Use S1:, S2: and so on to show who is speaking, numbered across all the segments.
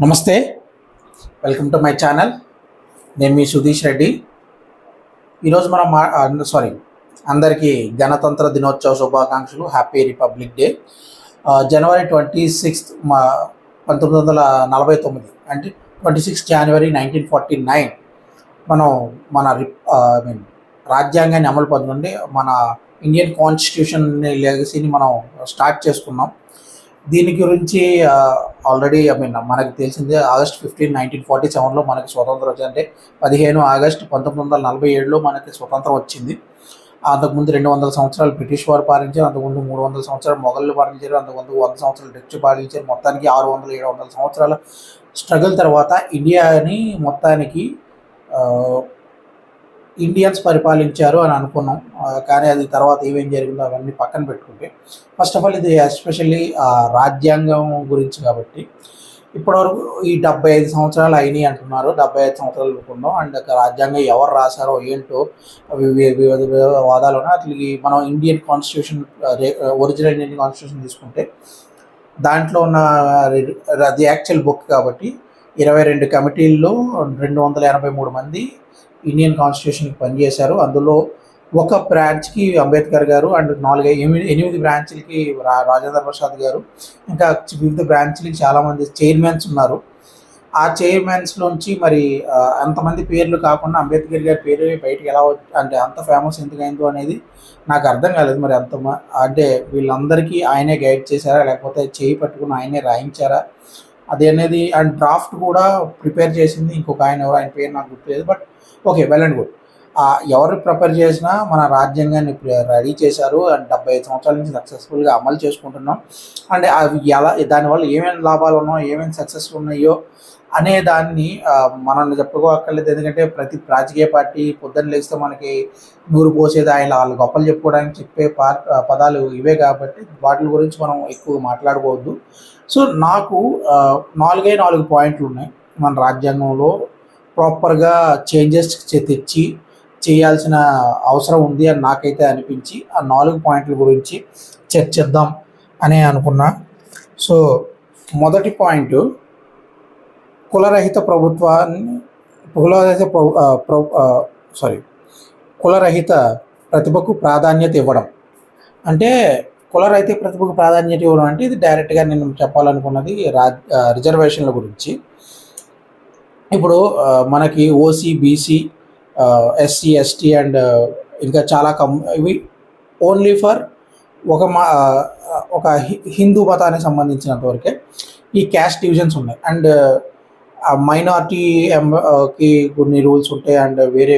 S1: నమస్తే, welcome to my channel. నేను మీ సుధీష్ రెడ్డి. ఈరోజు మనం అందరికీ గణతంత్ర దినోత్సవ శుభాకాంక్షలు. Happy republic day. జనవరి 26 1949 అంటే 26 జనవరి 1949 మనం మన రాజ్యాంగాన్ని అమలు పొందండి. మన ఇండియన్ కాన్స్టిట్యూషన్ లెగసీని మనం స్టార్ట్ చేసుకున్నాం. దీని గురించి ఆల్రెడీ మనకు తెలిసిందే. ఆగస్ట్ 15, 1947లో మనకి స్వతంత్రం వచ్చింది. అంటే 15 ఆగస్టు 1947లో మనకి స్వతంత్రం వచ్చింది. అంతకుముందు 200 సంవత్సరాలు బ్రిటిష్ వారు పాలించారు. అంతకుముందు 300 సంవత్సరాలు మొఘళ్ళు పాలించారు. అంతకుముందు 100 సంవత్సరాలు డచ్ పాలించారు. మొత్తానికి 600-700 సంవత్సరాల స్ట్రగుల్ తర్వాత ఇండియాని మొత్తానికి ఇండియన్స్ పరిపాలించారు అని అనుకున్నాం. కానీ అది తర్వాత ఏమేం జరిగిందో అవన్నీ పక్కన పెట్టుకుంటే, ఫస్ట్ ఆఫ్ ఆల్ ఇది ఎస్పెషల్లీ రాజ్యాంగం గురించి కాబట్టి ఇప్పటివరకు ఈ 75 సంవత్సరాలు అయినాయి అంటున్నారు. 75 సంవత్సరాలు అనుకున్నాం. అండ్ రాజ్యాంగం ఎవరు రాశారో ఏంటో వివిధ వాదాలు ఉన్నాయి. అట్లకి మనం Indian constitution, original Indian constitution తీసుకుంటే దాంట్లో ఉన్న అది యాక్చువల్ బుక్ కాబట్టి 22 కమిటీల్లో 283 మంది ఇండియన్ కాన్స్టిట్యూషన్కి పనిచేశారు. అందులో ఒక బ్రాంచ్కి అంబేద్కర్ గారు అండ్ 8 బ్రాంచ్లకి రాజేంద్ర ప్రసాద్ గారు, ఇంకా వివిధ బ్రాంచ్లకి చాలామంది చైర్మన్స్ ఉన్నారు. ఆ చైర్మన్స్లోంచి మరి అంతమంది పేర్లు కాకుండా అంబేద్కర్ గారి పేరు బయటకు ఎలా అంటే అంత ఫేమస్ ఎందుకైందో అనేది నాకు అర్థం కాలేదు. మరి అంటే వీళ్ళందరికీ ఆయనే గైడ్ చేశారా, లేకపోతే చేయి పట్టుకుని ఆయనే రాయించారా అది అనేది. అండ్ డ్రాఫ్ట్ కూడా ప్రిపేర్ చేసింది ఇంకొక ఆయన పేరు నాకు గుర్తులేదు. But okay, well and good. ఎవరు ప్రిపేర్ చేసినా మన రాజ్యాంగాన్ని రెడీ చేశారు. అండ్ 75 సంవత్సరాల నుంచి సక్సెస్ఫుల్గా అమలు చేసుకుంటున్నాం. అండ్ అవి దానివల్ల ఏమేమి లాభాలు ఉన్నాయో, ఏమేమి సక్సెస్ ఉన్నాయో అనే దాన్ని మనం చెప్పుకోక్కర్లేదు. ఎందుకంటే ప్రతి రాజకీయ పార్టీ పొద్దున్న లేస్తే మనకి నూరు పోసేది ఆయన వాళ్ళు గొప్పలు చెప్పుకోవడానికి చెప్పే పదాలు ఇవే కాబట్టి వాటి గురించి మనం ఎక్కువ మాట్లాడుకోవద్దు. సో నాకు 4 పాయింట్లు ఉన్నాయి మన రాజ్యాంగంలో ప్రాపర్గా చేంజెస్ తెచ్చి చేయాల్సిన అవసరం ఉంది అని నాకైతే అనిపించి ఆ 4 పాయింట్ల గురించి చర్చిద్దాం అని అనుకున్నా. సో మొదటి పాయింట్, కులరహిత ప్రతిభకు ప్రాధాన్యత ఇవ్వడం. అంటే కులరహిత ప్రతిభకు ప్రాధాన్యత ఇవ్వడం అంటే ఇది డైరెక్ట్గా నేను చెప్పాలనుకున్నది రిజర్వేషన్ల గురించి. ఇప్పుడు మనకి OC, BC, SC, ST and ఇంకా చాలా ఇవి ఓన్లీ ఫర్ ఒక హిందూ మతానికి సంబంధించినంత వరకే ఈ క్యాస్ట్ డివిజన్స్ ఉన్నాయి. అండ్ మైనార్టీకి కొన్ని రూల్స్ ఉంటాయి. అండ్ వేరే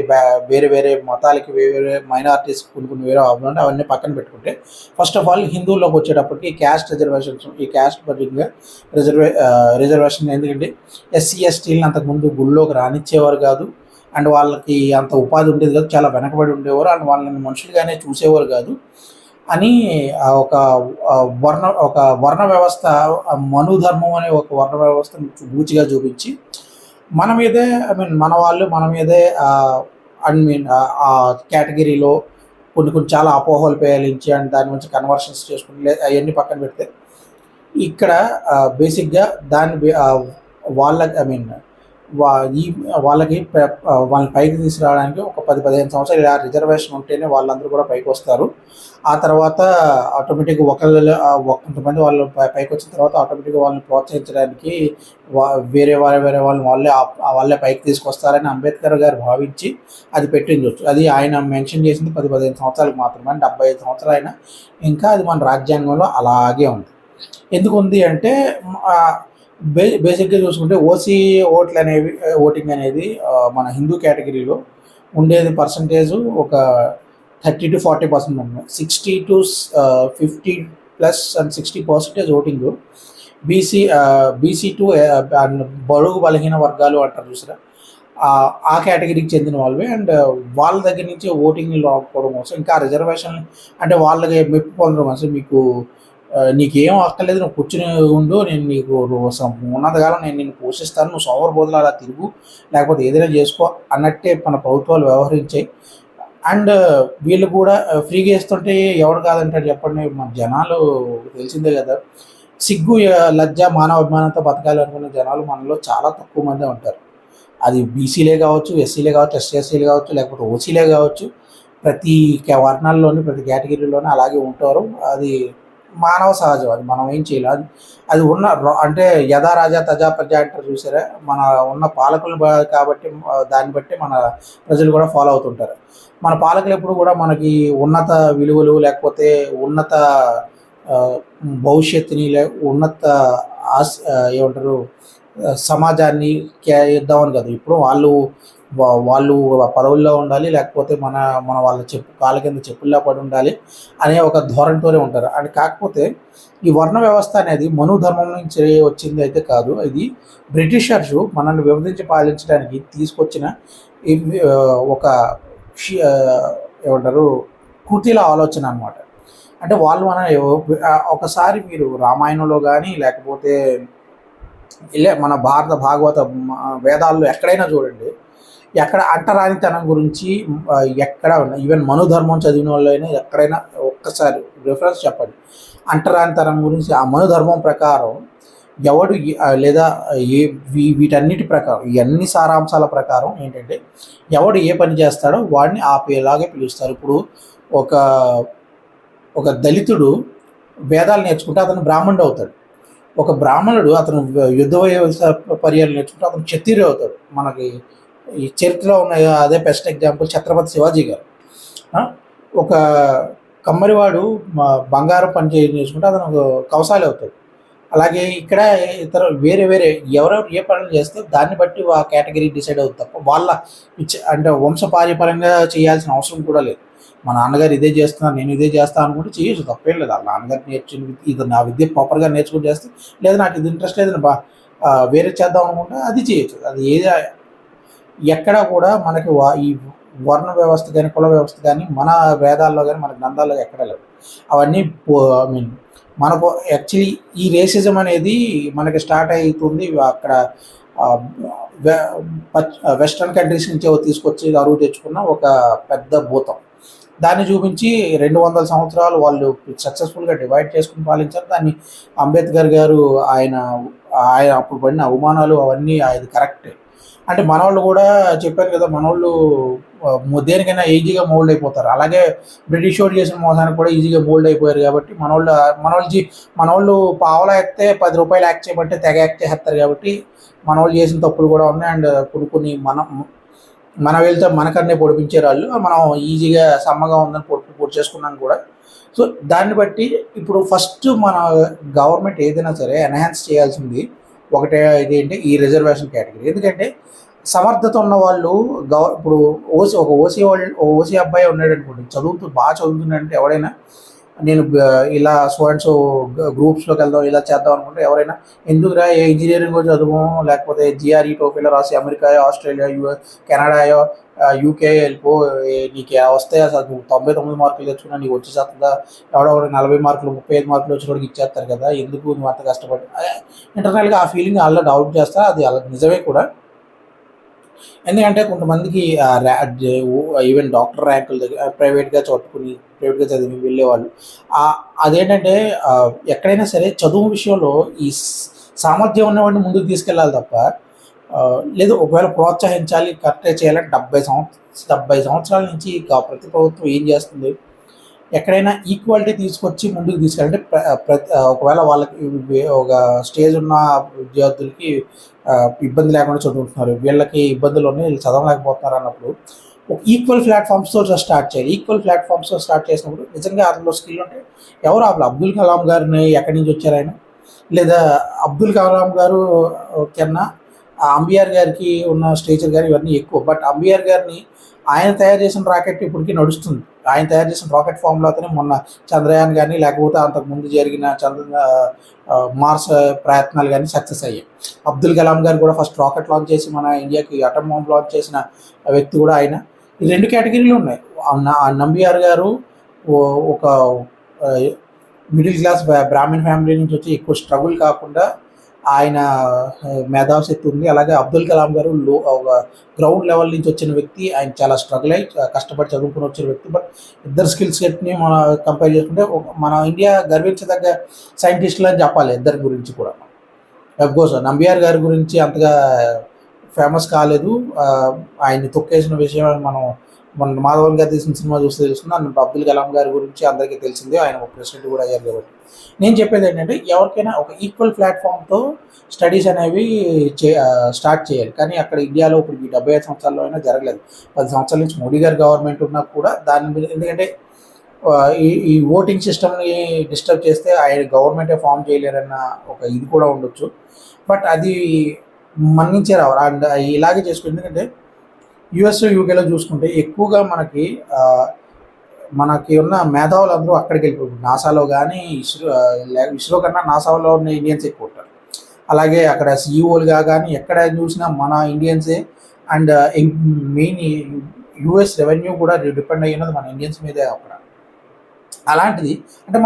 S1: మతాలకి వేరే మైనార్టీస్ కొన్ని వేరే ఉంటాయి. అవన్నీ పక్కన పెట్టుకుంటే ఫస్ట్ ఆఫ్ ఆల్ హిందువుల్లోకి వచ్చేటప్పటికి క్యాస్ట్ రిజర్వేషన్స్, ఈ క్యాస్ట్ బడ్జెట్గా రిజర్వేషన్. ఎందుకంటే ఎస్సీ, ఎస్టీలను అంతకుముందు గుళ్ళోకి రానిచ్చేవారు కాదు. అండ్ వాళ్ళకి అంత ఉపాధి ఉండేది కాదు, చాలా వెనకబడి ఉండేవారు. అండ్ వాళ్ళని మనుషులుగానే చూసేవారు కాదు అని ఒక వర్ణ వ్యవస్థ, మనుధర్మం అనే ఒక వర్ణ వ్యవస్థను బూచిగా చూపించి మన మీదే మన మీదే ఆ కేటగిరీలో కొన్ని చాలా అపోహలు పేలించి అండ్ దాని నుంచి కన్వర్షన్స్ చేసుకుని అవన్నీ పక్కన పెడితే ఇక్కడ బేసిక్గా దాన్ని వాళ్ళకి వాళ్ళని పైకి తీసుకురావడానికి ఒక 10-15 సంవత్సరాలు ఇలా రిజర్వేషన్ ఉంటేనే వాళ్ళందరూ కూడా పైకి వస్తారు. ఆ తర్వాత ఆటోమేటిక్గా కొంతమంది వాళ్ళు పైకి వచ్చిన తర్వాత ఆటోమేటిక్గా వాళ్ళని ప్రోత్సహించడానికి వేరే వాళ్ళే పైకి తీసుకొస్తారని అంబేద్కర్ గారు భావించి అది పెట్టించవచ్చు. అది ఆయన మెన్షన్ చేసింది 10-15 సంవత్సరాలకు మాత్రమే. 75 సంవత్సరాలు అయినా ఇంకా అది మన రాజ్యాంగంలో అలాగే ఉంది. ఎందుకు ఉంది అంటే బేసిక్గా చూసుకుంటే ఓసీ ఓటింగ్ అనేది మన హిందూ కేటగిరీలో ఉండేది పర్సంటేజ్ ఒక 30-40% ఉంది. 60-50+ అండ్ 60% ఓటింగ్ బీసీ టు బడుగు బలహీన వర్గాలు అంటారు చూసారా, ఆ కేటగిరీకి చెందిన వాళ్ళే. అండ్ వాళ్ళ దగ్గర నుంచి ఓటింగ్ రాకపోవడం కోసం ఇంకా రిజర్వేషన్ అంటే వాళ్ళకి మెప్పు పొందడం కోసం నీకేం అక్కర్లేదు, నువ్వు కూర్చుని ఉండు, నేను నీకు ఉన్నంతకాలం నేను నిన్ను పోషిస్తాను, నువ్వు సోమరిపోతులు అలా తిరుగు, లేకపోతే ఏదైనా చేసుకో అన్నట్టే మన ప్రభుత్వాలు వ్యవహరించాయి. అండ్ వీళ్ళు కూడా ఫ్రీగా ఇస్తుంటే ఎవడు కాదంటారు చెప్పండి. మన జనాలు తెలిసిందే కదా. సిగ్గు, లజ్జ, మానవాభిమానంతో బతకాలి అనుకునే జనాలు మనలో చాలా తక్కువ మందే ఉంటారు. అది బీసీలే కావచ్చు, ఎస్సీలే కావచ్చు, ఎస్సీలే కావచ్చు, లేకపోతే ఓసీలే కావచ్చు. ప్రతి వర్ణాల్లోని, ప్రతి కేటగిరీలోని అలాగే ఉంటారు. అది మానవ సహజం. అది మనం ఏం చేయలేం. అది ఉన్న అంటే యథా రాజా తజా ప్రజ అంటారు చూసారా? మన ఉన్న పాలకులు కాబట్టి దాన్ని బట్టి మన ప్రజలు కూడా ఫాలో అవుతుంటారు. మన పాలకులు ఎప్పుడు కూడా మనకి ఉన్నత విలువలు, లేకపోతే ఉన్నత భవిష్యత్తుని, ఉన్నత ఏమంటారు, సమాజాన్ని ఇద్దామని కదా. ఇప్పుడు వాళ్ళు పదవుల్లో ఉండాలి, లేకపోతే మన మన వాళ్ళ కాళ్ళ కింద చెప్పుల్లా పడి ఉండాలి అనే ఒక ధోరణితోనే ఉంటారు. అని కాకపోతే ఈ వర్ణ వ్యవస్థ అనేది మను ధర్మం నుంచి వచ్చింది అయితే కాదు. ఇది బ్రిటిషర్స్ మనల్ని విభజించి పాలించడానికి తీసుకొచ్చిన ఒక ఏమంటారు, కృతిల ఆలోచన అనమాట. అంటే వాళ్ళు మన ఒకసారి మీరు రామాయణంలో కానీ, లేకపోతే మన భాగవత వేదాల్లో ఎక్కడైనా చూడండి, ఎక్కడ అంటరానితనం గురించి ఎక్కడ ఈవెన్ మనుధర్మం చదివిన వాళ్ళైనా ఎక్కడైనా ఒక్కసారి రిఫరెన్స్ చెప్పండి. అంటరానితనం గురించి ఆ మనుధర్మం ప్రకారం ఎవడు లేదా వీటన్నిటి ప్రకారం, ఈ అన్ని సారాంశాల ప్రకారం ఏంటంటే, ఎవడు ఏ పని చేస్తాడో వాడిని ఆ పేరులాగే పిలుస్తారు. ఇప్పుడు ఒక దళితుడు వేదాలు నేర్చుకుంటే అతను బ్రాహ్మణుడు అవుతాడు. ఒక బ్రాహ్మణుడు అతను యుద్ధ పర్యాలు నేర్చుకుంటే అతను క్షత్రియుడు అవుతాడు. మనకి ఈ చరిత్రలో ఉన్న అదే బెస్ట్ ఎగ్జాంపుల్ ఛత్రపతి శివాజీ గారు. ఒక కమ్మరివాడు బంగారం పని నేర్చుకుంటే అతను కౌసాలి అవుతాడు. అలాగే ఇక్కడ వేరే ఎవరెవరు ఏ పనులు చేస్తే దాన్ని బట్టి ఆ కేటగిరీ డిసైడ్ అవుతుంది తప్ప వాళ్ళ అంటే వంశపార్యపరంగా చేయాల్సిన అవసరం కూడా లేదు. మా నాన్నగారు ఇదే చేస్తున్నారు, నేను ఇదే చేస్తాను అనుకుంటే చేయొచ్చు, తప్పేం లేదు. వాళ్ళ నాన్నగారు నేర్చుకుని ఇది నా విద్య ప్రాపర్గా నేర్చుకుని చేస్తే, లేదా నాకు ఇది ఇంట్రెస్ట్ లేదని వేరే చేద్దాం అనుకుంటే అది చేయొచ్చు. అది ఏది ఎక్కడా కూడా మనకి ఈ వర్ణ వ్యవస్థ కానీ, కుల వ్యవస్థ కానీ మన వేదాల్లో కానీ, మన గ్రంథాల్లో ఎక్కడ లేవు. అవన్నీ మనకు యాక్చువల్లీ ఈ రేసిజం అనేది మనకి స్టార్ట్ అవుతుంది అక్కడ వెస్ట్రన్ కంట్రీస్ నుంచి తీసుకొచ్చి అరువు తెచ్చుకున్న ఒక పెద్ద భూతం. దాన్ని చూపించి 200 సంవత్సరాలు వాళ్ళు సక్సెస్ఫుల్గా డివైడ్ చేసుకుని పాలించారు. దాన్ని అంబేద్కర్ గారు ఆయన అప్పుడు పడిన అవమానాలు అవన్నీ అది కరెక్టే. అంటే మనవాళ్ళు కూడా చెప్పారు కదా, మనవాళ్ళు దేనికైనా ఈజీగా మోల్డ్ అయిపోతారు. అలాగే బ్రిటిష్ వాడు చేసిన మోసానికి కూడా ఈజీగా మోల్డ్ అయిపోయారు. కాబట్టి మనవాళ్ళు పావలా ఎక్కితే 10 రూపాయలు యాక్ట్ చేయమంటే తెగ యాక్ట్ చేస్తారు. కాబట్టి మనవాళ్ళు చేసిన తప్పులు కూడా ఉన్నాయి. అండ్ కొన్ని మనం వెళ్తే మనకన్నే పొడిపించే వాళ్ళు మనం ఈజీగా సమ్మగా ఉందని పొడి చేసుకున్నాం కూడా. సో దాన్ని బట్టి ఇప్పుడు ఫస్ట్ మన గవర్నమెంట్ ఏదైనా సరే ఎన్హాన్స్ చేయాల్సింది ఒకటే, ఇదేంటి ఈ రిజర్వేషన్ కేటగిరీ. ఎందుకంటే సమర్థత ఉన్న వాళ్ళు ఇప్పుడు ఓసీ అబ్బాయి ఉన్నాడు అనుకోండి, బాగా చదువుతున్నాడంటే ఎవడైనా నేను ఇలా సో గ్రూప్స్లోకి వెళ్దాం, ఇలా చేద్దాం అనుకుంటే ఎవరైనా ఎందుకురా ఏ ఇంజనీరింగ్ చదువు, లేకపోతే జిఆర్ఈ టోఫీలో రాసి అమెరికాయో, ఆస్ట్రేలియా, కెనడాయో, యూకే వెళ్ళిపో, నీకు వస్తాయి అసలు నువ్వు 99 మార్కులు తెచ్చుకున్నా నీకు వచ్చి చేస్తుందా, ఎవడో 40 మార్కులు 35 మార్కులు వచ్చినోడికి ఇచ్చేస్తారు కదా, ఎందుకు నువ్వు అంత కష్టపడి ఇంటర్నల్గా ఆ ఫీలింగ్ అలా డౌట్ చేస్తా. అది అలా నిజమే కూడా. ఎందుకంటే కొంతమందికి ఈవెన్ డాక్టర్ ర్యాంకుల దగ్గర ప్రైవేట్గా చదివి వెళ్ళేవాళ్ళు. అదేంటంటే ఎక్కడైనా సరే చదువు విషయంలో ఈ సామర్థ్యం ఉన్నవాడిని ముందుకు తీసుకెళ్ళాలి తప్ప, లేదు ఒకవేళ ప్రోత్సహించాలి, కరెక్ట్గా చేయాలంటే 70 సంవత్సరాల నుంచి ప్రతి ప్రభుత్వం ఏం చేస్తుంది, ఎక్కడైనా ఈక్వాలిటీ తీసుకొచ్చి ముందుకు తీసుకెళ్ళాలంటే ఒకవేళ వాళ్ళకి ఒక స్టేజ్ ఉన్న విద్యార్థులకి ఇబ్బంది లేకుండా చదువుతున్నారు, వీళ్ళకి ఇబ్బందులు ఉన్నాయి, వీళ్ళు చదవలేకపోతున్నారు అన్నప్పుడు ఈక్వల్ ప్లాట్ఫామ్స్తో స్టార్ట్ చేయాలి. ఈక్వల్ ప్లాట్ఫామ్స్తో స్టార్ట్ చేసినప్పుడు నిజంగా అందులో స్కిల్ ఉంటే ఎవరు అబ్దుల్ కలాం గారిని ఎక్కడి నుంచి వచ్చారు ఆయన, లేదా అబ్దుల్ కలాం గారు కన్నా అంబియార్ గారికి ఉన్న స్టేచర్ గారు ఇవన్నీ ఎక్కువ. బట్ అంబియార్ గారిని ఆయన తయారు చేసిన రాకెట్ ఇప్పటికీ నడుస్తుంది. ఆయన తయారు చేసిన రాకెట్ ఫామ్లోనే మొన్న చంద్రయాన్ కానీ, లేకపోతే అంతకుముందు జరిగిన మార్స్ ప్రయత్నాలు కానీ సక్సెస్ అయ్యాయి. అబ్దుల్ కలాం గారు కూడా ఫస్ట్ రాకెట్ లాంచ్ చేసి మన ఇండియాకి అటమ్ బాంబ్ లాంచ్ చేసిన వ్యక్తి కూడా ఆయన. ఈ 2 కేటగిరీలు ఉన్నాయి. నంబియార్ గారు ఒక మిడిల్ క్లాస్ బ్రాహ్మణ్ ఫ్యామిలీ నుంచి వచ్చి ఎక్కువ స్ట్రగుల్ కాకుండా ఆయన మేధాశక్తి ఉంది. అలాగే అబ్దుల్ కలాం గారు ఒక గ్రౌండ్ లెవెల్ నుంచి వచ్చిన వ్యక్తి. ఆయన చాలా స్ట్రగుల్ అయ్యి కష్టపడి చదువుకొని వచ్చిన వ్యక్తి. బట్ ఇద్దరు స్కిల్ సెట్‌ని మనం కంపేర్ చేసుకుంటే మన ఇండియా గర్వించదగ్గ సైంటిస్టులు అని చెప్పాలి ఇద్దరి గురించి కూడా. అఫ్‌కోర్స్ నంబియార్ గారి గురించి అంతగా ఫేమస్ కాలేదు. ఆయన్ని తొక్కేసిన విషయం మనం మొన్న మాధవన్ గారు తీసిన సినిమా చూస్తే తెలుస్తుంది. అబ్దుల్ కలాం గారి గురించి అందరికీ తెలిసిందే. ఆయన ఒక ప్రెసిడెంట్ కూడా అయ్యారు కాబట్టి. నేను చెప్పేది ఏంటంటే ఎవరికైనా ఒక ఈక్వల్ ప్లాట్‌ఫామ్‌తో స్టడీస్ అనేవి స్టార్ట్ చేయాలి. కానీ అక్కడ ఇండియాలో ఇప్పుడు ఈ 75 సంవత్సరాల్లో అయినా జరగలేదు. 10 సంవత్సరాల నుంచి మోడీ గారి గవర్నమెంట్ ఉన్నా కూడా దాని మీద ఎందుకంటే ఈ ఓటింగ్ సిస్టమ్‌ని డిస్టర్బ్ చేస్తే ఆయన గవర్నమెంటే ఫార్మ్ చేయలేరన్న ఒక ఇది కూడా ఉండొచ్చు. బట్ అది మన్నించే రావాలి. అండ్ ఇలాగే చేసుకుంటే ఎందుకంటే యూఎస్, యూకేలో చూసుకుంటే ఎక్కువగా మనకి ఉన్న మేధావులందరూ అక్కడికి వెళ్ళిపోయారు. నాసాలో కానీ ఇస్రో కన్నా నాసాలో ఉన్న ఇండియన్స్ ఎక్కువ ఉంటారు. అలాగే అక్కడ సీఈఓలుగా కానీ ఎక్కడ చూసినా మన ఇండియన్సే. అండ్ మెయిన్ యూఎస్ రెవెన్యూ కూడా డిపెండ్ అయ్యినది మన ఇండియన్స్ మీదే అక్కడ. అలాంటిది అంటే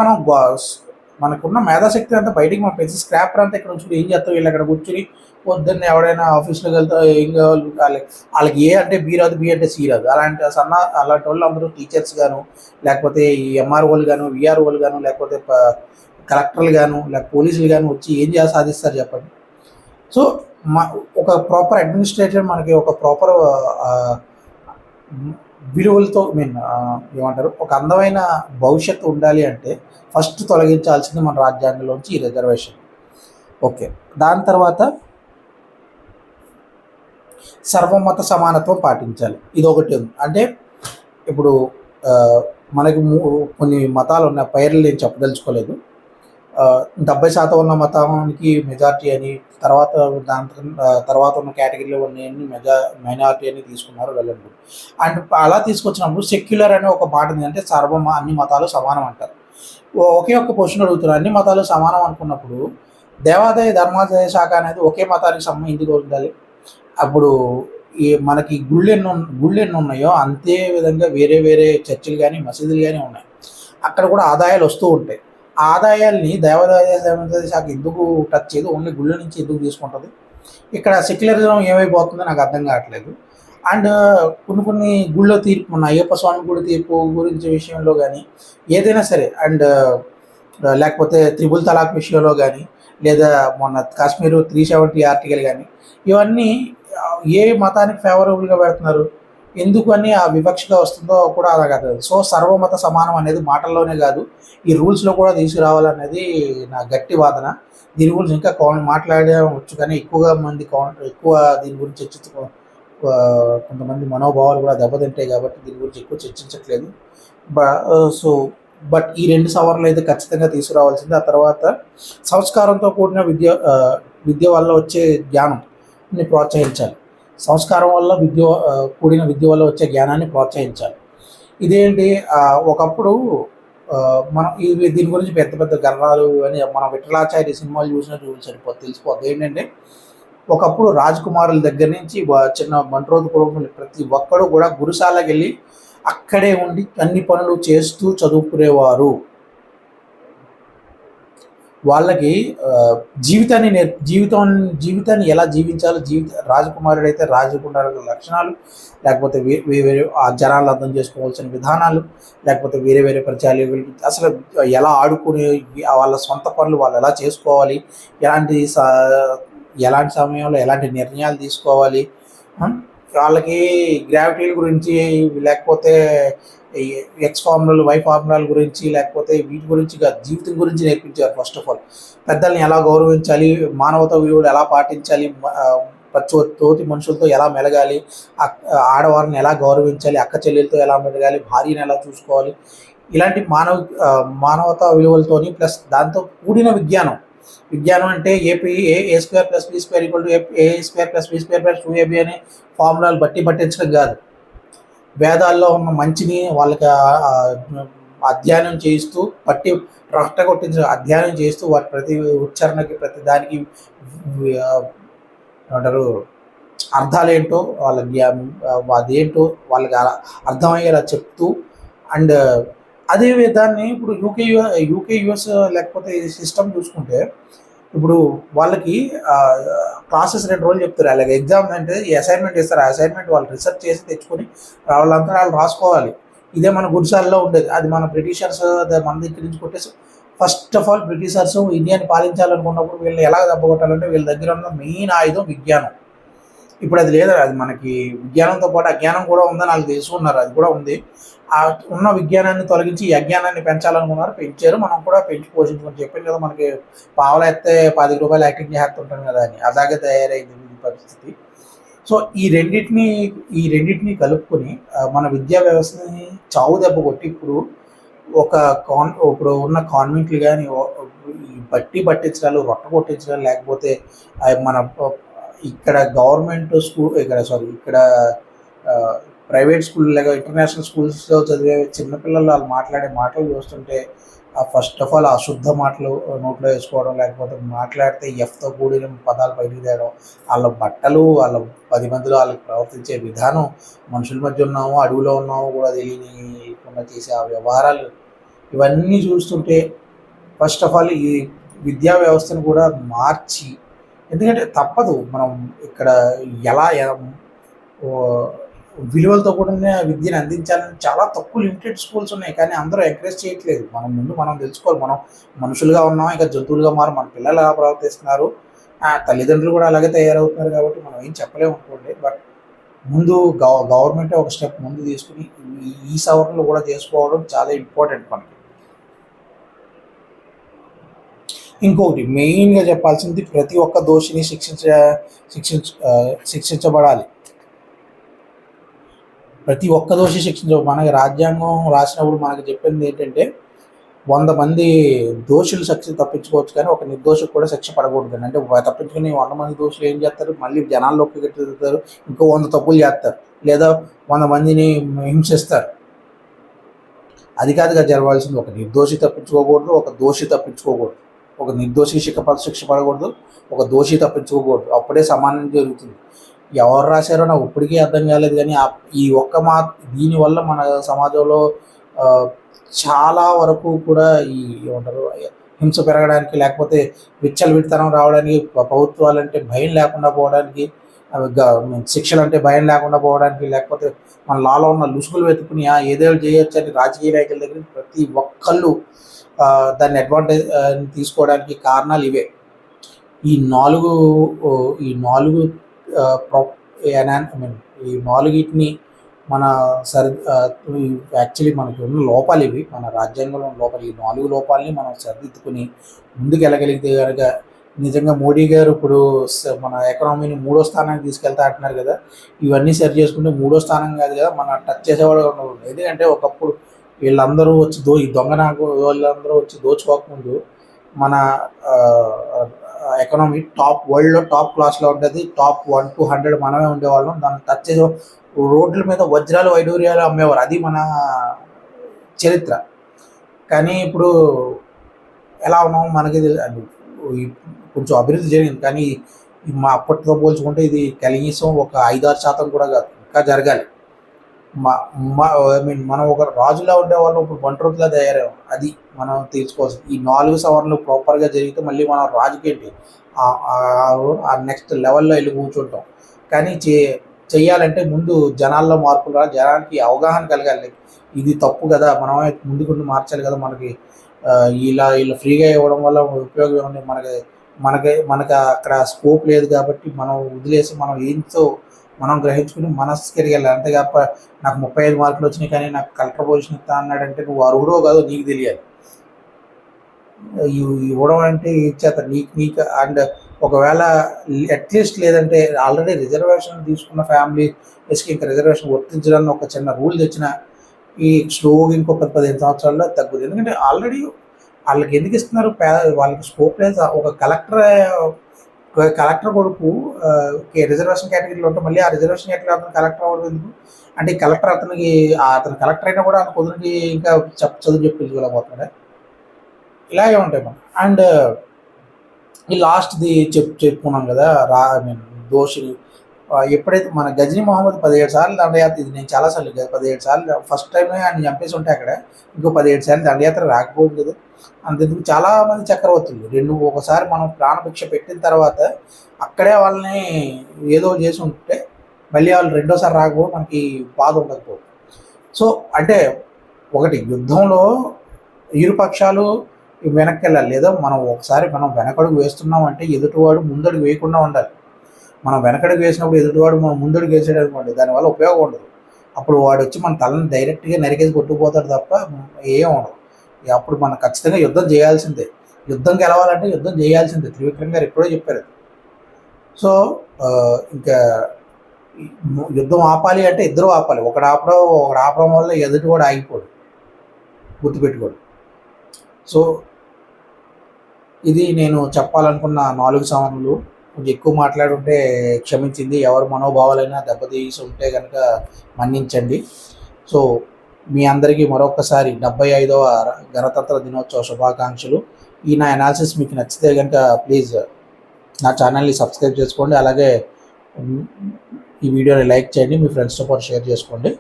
S1: మనకున్న మేధాశక్తి అంతా బయటికి పంపేసి స్క్రాపర్ అంతా ఇక్కడ నుంచి ఏం చేస్తాం, వీళ్ళు అక్కడ కూర్చొని పొద్దున్న ఎవడైనా ఆఫీస్లోకి వెళ్తా ఏం కావాలి వాళ్ళకి ఏ అంటే బి రాదు, బి అంటే సి రాదు. అలాంటి వాళ్ళు అందరూ టీచర్స్ గాను, లేకపోతే ఈ ఎంఆర్ఓలు గాను, విఆర్ఓలు గాను, లేకపోతే కలెక్టర్లు గాను, లేకపోతే పోలీసులు గాను వచ్చి ఏం సాధిస్తారు చెప్పండి. సో ఒక ప్రాపర్ అడ్మినిస్ట్రేటర్ మనకి ఒక ప్రాపర్ విలువలతో ఏమంటారు ఒక అందమైన భవిష్యత్తు ఉండాలి అంటే ఫస్ట్ తొలగించాల్సింది మన రాజ్యాంగంలోంచి ఈ రిజర్వేషన్. ఓకే, దాని తర్వాత సర్వమత సమానత్వం పాటించాలి. ఇది ఒకటి ఉంది. అంటే ఇప్పుడు మనకి కొన్ని మతాలు ఉన్న పేర్లు నేను చెప్పదలుచుకోలేదు. 70% ఉన్న మతానికి మెజారిటీ అని, తర్వాత ఉన్న కేటగిరీలో ఉన్నవన్నీ మైనారిటీ అని తీసుకున్నారు వెళ్ళండి. అండ్ అలా తీసుకొచ్చినప్పుడు సెక్యులర్ అనే ఒక మాట ఉంది. అంటే అన్ని మతాలు సమానం అంటారు. ఒకే ఒక్క క్వశ్చన్ అడుగుతున్నారు, అన్ని మతాలు సమానం అనుకున్నప్పుడు దేవాదాయ ధర్మాదాయ శాఖ అనేది ఒకే మతానికి సంబంధించి ఉండాలి. అప్పుడు మనకి గుళ్ళు ఎన్ని ఉన్నాయో అంతే విధంగా వేరే వేరే చర్చిలు కానీ మసీదులు కానీ ఉన్నాయి. అక్కడ కూడా ఆదాయాలు వస్తూ ఉంటాయి. ఆ ఆదాయాల్ని దేవాదాయ శాఖ ఎందుకు టచ్ చేయదు, ఓన్లీ గుళ్ళ నుంచి ఎందుకు తీసుకుంటుంది? ఇక్కడ సెక్యులరిజం ఏమైపోతుందో నాకు అర్థం కావట్లేదు. అండ్ కొన్ని గుళ్ళో తీర్పు, మన అయ్యప్ప స్వామి గుడి తీర్పు గురించి విషయంలో కానీ ఏదైనా సరే, అండ్ లేకపోతే త్రిబుల్ తలాక్ విషయంలో కానీ, లేదా మొన్న కాశ్మీర్ 370 ఆర్టికల్ కానీ, ఇవన్నీ ఏ మతానికి ఫేవరబుల్గా పెడుతున్నారు, ఎందుకు అని ఆ వివక్షగా వస్తుందో కూడా అలాగే కాదు. సో సర్వమత సమానం అనేది మాటల్లోనే కాదు, ఈ రూల్స్లో కూడా తీసుకురావాలనేది నా గట్టి వాదన. దీని గురించి ఇంకా మాట్లాడవచ్చు, కానీ ఎక్కువ దీని గురించి కొంతమంది మనోభావాలు కూడా దెబ్బతింటాయి కాబట్టి దీని గురించి ఎక్కువ చర్చించట్లేదు. బట్ ఈ 2 సవరణలు అయితే ఖచ్చితంగా తీసుకురావాల్సింది. ఆ తర్వాత సంస్కారంతో కూడిన విద్య వల్ల వచ్చే జ్ఞానాన్ని ప్రోత్సహించాలి. సంస్కారం వల్ల కూడిన విద్య వల్ల వచ్చే జ్ఞానాన్ని ప్రోత్సహించాలి. ఇదేంటి, ఒకప్పుడు మనం దీని గురించి పెద్ద పెద్ద గర్వాలు అని మనం విఠలాచార్య సినిమాలు చూసినా తెలిసిపోతుంది. ఏంటంటే ఒకప్పుడు రాజకుమారుల దగ్గర నుంచి చిన్న బంట్రోతు కుటుంబం ప్రతి ఒక్కడు కూడా గురుశాలకు వెళ్ళి అక్కడే ఉండి అన్ని పనులు చేస్తూ చదువుకునేవారు. వాళ్ళకి జీవితాన్ని ఎలా జీవించాలో, రాజకుమారుడు అయితే రాజకుమారుల లక్షణాలు, లేకపోతే వేరే ఆ జనాలు అర్థం చేసుకోవాల్సిన విధానాలు, లేకపోతే వేరే వేరే పరిచయాలు, అసలు ఎలా ఆడుకునే వాళ్ళ సొంత పనులు వాళ్ళు ఎలా చేసుకోవాలి, ఎలాంటి సమయంలో ఎలాంటి నిర్ణయాలు తీసుకోవాలి, వాళ్ళకి గ్రావిటీల గురించి, లేకపోతే ఎక్స్ ఫార్ములాలు, వై ఫార్ములాల గురించి, లేకపోతే వీటి గురించి జీవితం గురించి నేర్పించారు. ఫస్ట్ ఆఫ్ ఆల్ పెద్దల్ని ఎలా గౌరవించాలి, మానవతా విలువలు ఎలా పాటించాలి, తోటి మనుషులతో ఎలా మెలగాలి, ఆడవారిని ఎలా గౌరవించాలి, అక్క చెల్లెలతో ఎలా మెలగాలి, భార్యను ఎలా చూసుకోవాలి, ఇలాంటి మానవతా విలువలతోని ప్లస్ దాంతో కూడిన విజ్ఞానం అంటే A square plus B square equal to A square plus B square plus 2ab అనే ఫార్ములాలు పట్టించడం కాదు. వేదాల్లో ఉన్న మంచిని వాళ్ళకి అధ్యయనం చేస్తూ కొట్టించిన అధ్యయనం చేస్తూ వాటి ప్రతి ఉచ్చారణకి ప్రతి దానికి ఏమంటారు అర్థాలేంటో అదేంటో వాళ్ళకి అర్థమయ్యేలా చెప్తూ, అండ్ అదే విధాన్ని ఇప్పుడు యూకే యూఎస్ లేకపోతే సిస్టమ్ చూసుకుంటే ఇప్పుడు వాళ్ళకి క్లాసెస్ 2 రోజులు చెప్తారు. అలాగే ఎగ్జామ్ అంటే ఈ అసైన్మెంట్ ఇస్తారు. ఆ అసైన్మెంట్ వాళ్ళు రిసర్చ్ చేసి తెచ్చుకొని వాళ్ళంతా వాళ్ళు రాసుకోవాలి. ఇదే మన గుడిసాల్లో ఉండేది. అది మన బ్రిటిషర్స్ మన దగ్గర నుంచి కొట్టేసి ఫస్ట్ ఆఫ్ ఆల్ బ్రిటిషర్స్ ఇండియాని పాలించాలనుకున్నప్పుడు వీళ్ళని ఎలా దెబ్బకొట్టాలంటే వీళ్ళ దగ్గర ఉన్న మెయిన్ ఆయుధం విజ్ఞానం. ఇప్పుడు అది లేదు. అది మనకి విజ్ఞానంతో పాటు అజ్ఞానం కూడా ఉందని వాళ్ళు తెలుసుకున్నారు. అది కూడా ఉంది. ఆ ఉన్న విజ్ఞానాన్ని తొలగించి ఈ అజ్ఞానాన్ని పెంచాలనుకున్నారు. పెంచారు. మనం కూడా పెంచి పోషించుకొని చెప్పాను కదా మనకి పావలా ఎత్తే రూ. 10 యాక్టింగ్ చేస్తుంటాం కదా అని. అలాగే తయారైంది ఈ పరిస్థితి. సో ఈ రెండిటిని కలుపుకొని మన విద్యా వ్యవస్థని చావు దెబ్బ కొట్టి ఒక ఇప్పుడు ఉన్న కాన్వెంట్లు కానీ ఈ బట్టి పట్టించడాలు, రొట్ట కొట్టించడాలు, లేకపోతే మన ఇక్కడ గవర్నమెంట్ స్కూల్ ఇక్కడ ప్రైవేట్ స్కూల్ లేక ఇంటర్నేషనల్ స్కూల్స్లో చదివే చిన్నపిల్లలు వాళ్ళు మాట్లాడే మాటలు చూస్తుంటే ఫస్ట్ ఆఫ్ ఆల్ అశుద్ధ మాటలు నోట్లో వేసుకోవడం, లేకపోతే మాట్లాడితే ఎఫ్తో కూడిన పదాలు బయటికి తేయడం, వాళ్ళ బట్టలు, వాళ్ళ 10 మందిలో వాళ్ళకి ప్రవర్తించే విధానం, మనుషుల మధ్య ఉన్నామో అడవిలో ఉన్నామో కూడా తెలియకుండా చేసే ఆ వ్యవహారాలు, ఇవన్నీ చూస్తుంటే ఫస్ట్ ఆఫ్ ఆల్ ఈ విద్యా వ్యవస్థను కూడా మార్చి, ఎందుకంటే తప్పదు మనం ఇక్కడ ఎలా విలువలతో కూడిన విద్యను అందించాలని చాలా తక్కువ లిమిటెడ్ స్కూల్స్ ఉన్నాయి. కానీ అందరూ ఎంకరేజ్ చేయట్లేదు. మనం తెలుసుకోవాలి. మనం మనుషులుగా ఉన్నాం, ఇంకా జంతువులుగా మన పిల్లలు ఎలా ప్రవర్తిస్తున్నారు, తల్లిదండ్రులు కూడా అలాగే తయారవుతున్నారు. కాబట్టి మనం ఏం చెప్పలేము అనుకోండి. బట్ ముందు గవర్నమెంటే ఒక స్టెప్ ముందు తీసుకుని ఈ సవరణలు కూడా చేసుకోవడం చాలా ఇంపార్టెంట్ మనకి. ఇంకొకటి మెయిన్గా చెప్పాల్సింది, ప్రతి ఒక్క దోషిని శిక్షించబడాలి. ప్రతి ఒక్క దోషి మనకి రాజ్యాంగం రాసినప్పుడు మనకి చెప్పింది ఏంటంటే 100 మంది దోషులు తప్పించుకోవచ్చు, కానీ ఒక నిర్దోషికి కూడా శిక్ష పడకూడదు. అంటే తప్పించుకుని 100 మంది దోషులు ఏం చేస్తారు, మళ్ళీ జనాల్లోకి తిరుగుతారు, ఇంకో 100 తప్పులు చేస్తారు, లేదా 100 మందిని హింసిస్తారు. అది కాదుగా జరగాల్సింది. ఒక నిర్దోషి తప్పించుకోకూడదు, ఒక దోషి తప్పించుకోకూడదు. ఒక నిర్దోషి శిక్ష పడకూడదు, ఒక దోషి తప్పించుకోకూడదు. అప్పుడే సమానం జరుగుతుంది. ఎవరు రాశారో నాకు ఇప్పటికీ అర్థం కాలేదు. కానీ ఈ ఒక్క దీనివల్ల మన సమాజంలో చాలా వరకు కూడా ఏమంటారు, హింస పెరగడానికి, లేకపోతే విచ్చలవిడితనం రావడానికి, ప్రభుత్వాలంటే భయం లేకుండా పోవడానికి, శిక్షలు అంటే భయం లేకుండా పోవడానికి, లేకపోతే మన లాలో ఉన్న లుసుగులు వెతుకుని ఏదేళ్ళు చేయొచ్చు అని రాజకీయ నాయకుల దగ్గర ప్రతి ఒక్కళ్ళు దాన్ని అడ్వాంటేజ్ తీసుకోవడానికి కారణాలు ఇవే. ఈ నాలుగిటిని మన యాక్చువల్లీ మనకి ఉన్న లోపాలు ఇవి, మన రాజ్యాంగంలో ఉన్న లోపాలు. ఈ 4 లోపాలని మనం సరిదిద్దుకుని ముందుకు వెళ్ళగలిగితే కనుక నిజంగా మోడీ గారు ఇప్పుడు మన ఎకనామీని 3వ స్థానానికి తీసుకెళ్తా అంటున్నారు కదా. ఇవన్నీ సరి చేసుకుంటే 3వ స్థానం కాదు కదా, మన టచ్ చేసేవాడు ఉండదు. ఎందుకంటే ఒకప్పుడు వీళ్ళందరూ వచ్చి ఈ వాళ్ళందరూ వచ్చి దోచుకోకముందు మన ఎకనామీ వరల్డ్లో టాప్ క్లాస్లో ఉంటుంది. టాప్ 1 to 100 మనమే ఉండేవాళ్ళం. దాన్ని టచ్ చేసే రోడ్ల మీద వజ్రాలు వైడూర్యాలు అమ్మేవారు. అది మన చరిత్ర. కానీ ఇప్పుడు ఎలా ఉన్నాం మనకి కొంచెం అభివృద్ధి జరిగింది. కానీ మా అప్పటితో పోల్చుకుంటే ఇది కనీసం ఒక 5-6% కూడా కాదు, ఇంకా జరగాలి. మనం ఒక రాజులా ఉండేవాళ్ళం, ఇప్పుడు బంట్రోతులా తయారయ్యాం. అది మనం తీర్చుకోవాల్సింది. ఈ 4 సవరణలు ప్రాపర్గా జరిగితే మళ్ళీ మనం రాజుకేంటి ఆ నెక్స్ట్ లెవెల్లో వెళ్ళి కూర్చుంటాం. కానీ చెయ్యాలంటే ముందు జనాల్లో మార్పులు రా, జనానికి అవగాహన కలగాలి. ఇది తప్పు కదా, మనమే ముందుకుంటూ మార్చాలి కదా. మనకి ఇలా ఫ్రీగా ఇవ్వడం వల్ల ఉపయోగం ఏముంది, మనకి అక్కడ స్కోప్ లేదు. కాబట్టి మనం వదిలేసి మనం గ్రహించుకుని మనస్సుకి వెళ్ళాలి. అంతేకాక నాకు 35 మార్కులు వచ్చినాయి కానీ నాకు కలెక్టర్ పొజిషన్ ఇస్తా అన్నాడంటే నువ్వు అర్హుడో కాదో నీకు తెలియాలి. ఇవ్వడం అంటే ఇచ్చేస్తారు నీకు. అండ్ ఒకవేళ అట్లీస్ట్ లేదంటే ఆల్రెడీ రిజర్వేషన్ తీసుకున్న ఫ్యామిలీస్కి ఇంకా రిజర్వేషన్ వర్తించడానికి ఒక చిన్న రూల్ తెచ్చిన ఈ స్లోగా ఇంకొక 15 సంవత్సరాల్లో తగ్గుతుంది. ఎందుకంటే ఆల్రెడీ వాళ్ళకి ఎందుకు ఇస్తున్నారు, వాళ్ళకి స్కోప్ లేదు. ఒక కలెక్టర్ కొడుకు రిజర్వేషన్ కేటగిరీలో ఉంటే మళ్ళీ ఆ రిజర్వేషన్ కేటగిరీ అతను కలెక్టర్ అవ్వడం ఎందుకు అంటే, కలెక్టర్ అతను కలెక్టర్ అయినా కూడా కుదిరికి ఇంకా చదువు చెప్పించుకోలేకపోతున్నాడు. ఇలాగే ఉంటాయి మనం. అండ్ ఈ లాస్ట్ది చెప్పుకున్నాం కదా, దోషి ఎప్పుడైతే మన గజనీ మహమ్మద్ 17 సార్లు దండయాత్ర, ఇది నేను చాలాసార్లు 17 సార్లు ఫస్ట్ టైమే ఆయన చంపేసి ఉంటే అక్కడ ఇంకో 17 సార్లు దండయాత్ర రాకపోదు కదా. అంతెందుకు చాలామంది చక్రవర్తులు ఒకసారి మనం ప్రాణభిక్ష పెట్టిన తర్వాత అక్కడే వాళ్ళని ఏదో చేసి ఉంటే మళ్ళీ వాళ్ళు రెండోసారి రాకపోతే మనకి బాధ ఉండకపోదు. సో అంటే ఒకటి యుద్ధంలో ఇరు పక్షాలు వెనక్కి వెళ్ళాలి, లేదా మనం వెనకడుగు వేస్తున్నాం అంటే ఎదుటివాడు ముందడుగు వేయకుండా ఉండాలి. మనం వెనకడుగు వేసినప్పుడు ఎదుటివాడు మనం ముందడుగు వేసాడు అనుకోండి, దానివల్ల ఉపయోగం ఉండదు. అప్పుడు వాడు వచ్చి మన తలని డైరెక్ట్గా నరికేసి కొట్టుకుపోతాడు తప్ప ఏం ఉండదు. అప్పుడు మనం ఖచ్చితంగా యుద్ధం చేయాల్సిందే. యుద్ధం గెలవాలంటే యుద్ధం చేయాల్సిందే. త్రివిక్రమ్ గారు ఎప్పుడో చెప్పారు. సో ఇంకా యుద్ధం ఆపాలి అంటే ఇద్దరు ఆపాలి. ఒకడు ఆపడం వల్ల ఎదుటి కూడా ఆగిపోడు, గుర్తుపెట్టుకోడు. సో ఇది నేను చెప్పాలనుకున్న 4 సవరణలు. కొంచెం ఎక్కువ మాట్లాడుంటే క్షమించింది. ఎవరి మనోభావాలైనా దెబ్బతీసి ఉంటే కనుక మన్నించండి. సో మీ అందరికీ మరొకసారి 75వ గణతంత్ర దినోత్సవ శుభాకాంక్షలు. ఈ నా అనాలిసిస్ మీకు నచ్చితే కనుక ప్లీజ్ నా ఛానల్ని సబ్స్క్రైబ్ చేసుకోండి. అలాగే ఈ వీడియోని లైక్ చేయండి, మీ ఫ్రెండ్స్తో పాటు షేర్ చేసుకోండి.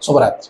S1: శుభరాత్రి.